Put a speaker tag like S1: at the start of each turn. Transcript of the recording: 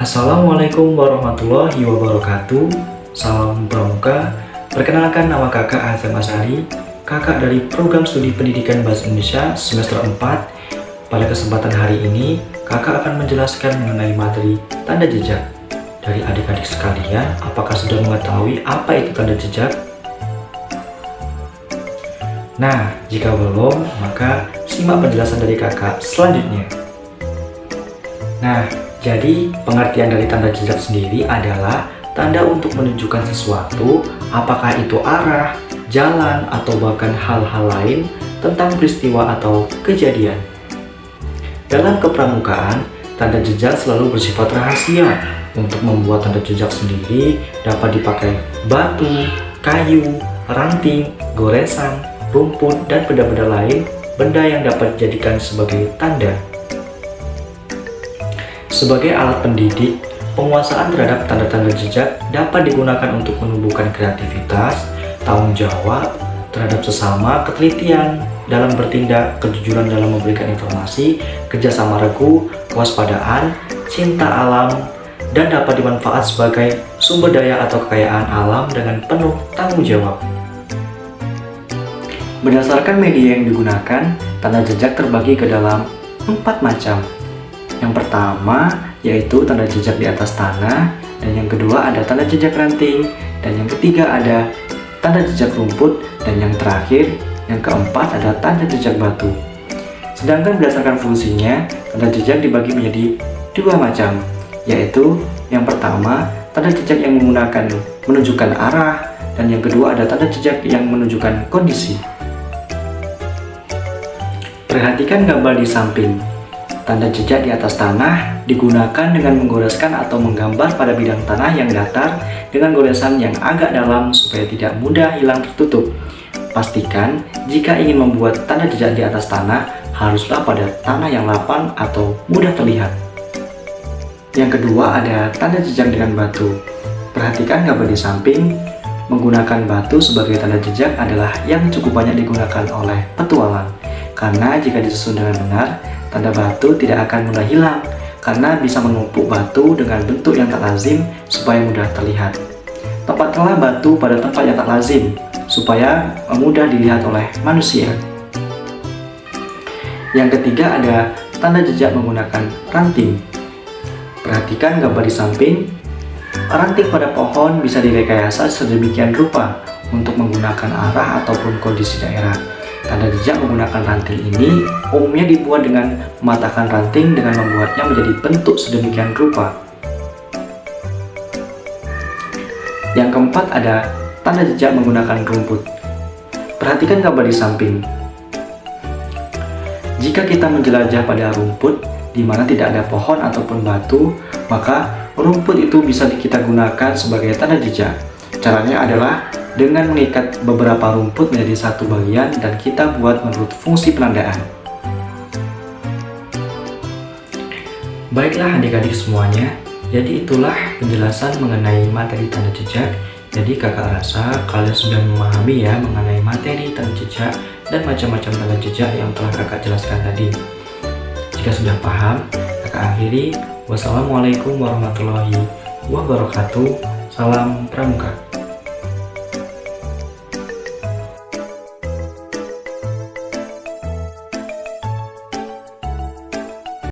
S1: Assalamualaikum warahmatullahi wabarakatuh. Salam pramuka. Perkenalkan, nama kakak Azam Asari, kakak dari program studi pendidikan bahasa Indonesia semester 4. Pada kesempatan hari ini, kakak akan menjelaskan mengenai materi tanda jejak. Dari adik-adik sekalian, apakah sudah mengetahui apa itu tanda jejak? Nah, jika belum, maka simak penjelasan dari kakak selanjutnya. Nah, jadi pengertian dari tanda jejak sendiri adalah tanda untuk menunjukkan sesuatu, apakah itu arah, jalan, atau bahkan hal-hal lain tentang peristiwa atau kejadian. Dalam kepramukaan, tanda jejak selalu bersifat rahasia. Untuk membuat tanda jejak sendiri dapat dipakai batu, kayu, ranting, goresan, rumput, dan benda-benda lain, benda yang dapat dijadikan sebagai tanda. Sebagai alat pendidik, penguasaan terhadap tanda-tanda jejak dapat digunakan untuk menumbuhkan kreativitas, tanggung jawab terhadap sesama, ketelitian dalam bertindak, kejujuran dalam memberikan informasi, kerjasama regu, kewaspadaan, cinta alam, dan dapat dimanfaat sebagai sumber daya atau kekayaan alam dengan penuh tanggung jawab. Berdasarkan media yang digunakan, tanda jejak terbagi ke dalam 4 macam. Yang pertama yaitu tanda jejak di atas tanah, dan yang kedua ada tanda jejak ranting, dan yang ketiga ada tanda jejak rumput, dan yang terakhir, yang keempat ada tanda jejak batu. Sedangkan berdasarkan fungsinya, tanda jejak dibagi menjadi 2 macam, yaitu yang pertama tanda jejak yang menunjukkan arah, dan yang kedua ada tanda jejak yang menunjukkan kondisi. Perhatikan gambar di samping. Tanda jejak di atas tanah digunakan dengan menggoreskan atau menggambar pada bidang tanah yang datar dengan goresan yang agak dalam supaya tidak mudah hilang tertutup. Pastikan jika ingin membuat tanda jejak di atas tanah, haruslah pada tanah yang lapang atau mudah terlihat. Yang kedua ada tanda jejak dengan batu. Perhatikan gambar di samping. Menggunakan batu sebagai tanda jejak adalah yang cukup banyak digunakan oleh petualang. Karena jika disusun dengan benar, tanda batu tidak akan mudah hilang karena bisa menumpuk batu dengan bentuk yang tak lazim supaya mudah terlihat. Tempatkanlah batu pada tempat yang tak lazim supaya mudah dilihat oleh manusia. Yang ketiga ada tanda jejak menggunakan ranting. Perhatikan gambar di samping. Ranting pada pohon bisa direkayasa sedemikian rupa untuk menggunakan arah ataupun kondisi daerah. Tanda jejak menggunakan ranting ini umumnya dibuat dengan mematahkan ranting dengan membuatnya menjadi bentuk sedemikian rupa. Yang keempat ada tanda jejak menggunakan rumput. Perhatikan gambar di samping. Jika kita menjelajah pada rumput di mana tidak ada pohon ataupun batu, maka rumput itu bisa kita gunakan sebagai tanda jejak. Caranya adalah dengan mengikat beberapa rumput menjadi satu bagian dan kita buat menurut fungsi penandaan. Baiklah adik-adik semuanya, jadi itulah penjelasan mengenai materi tanda jejak. Jadi kakak rasa kalian sudah memahami ya mengenai materi tanda jejak dan macam-macam tanda jejak yang telah kakak jelaskan tadi. Jika sudah paham, kakak akhiri. Wassalamualaikum warahmatullahi wabarakatuh. Salam pramuka.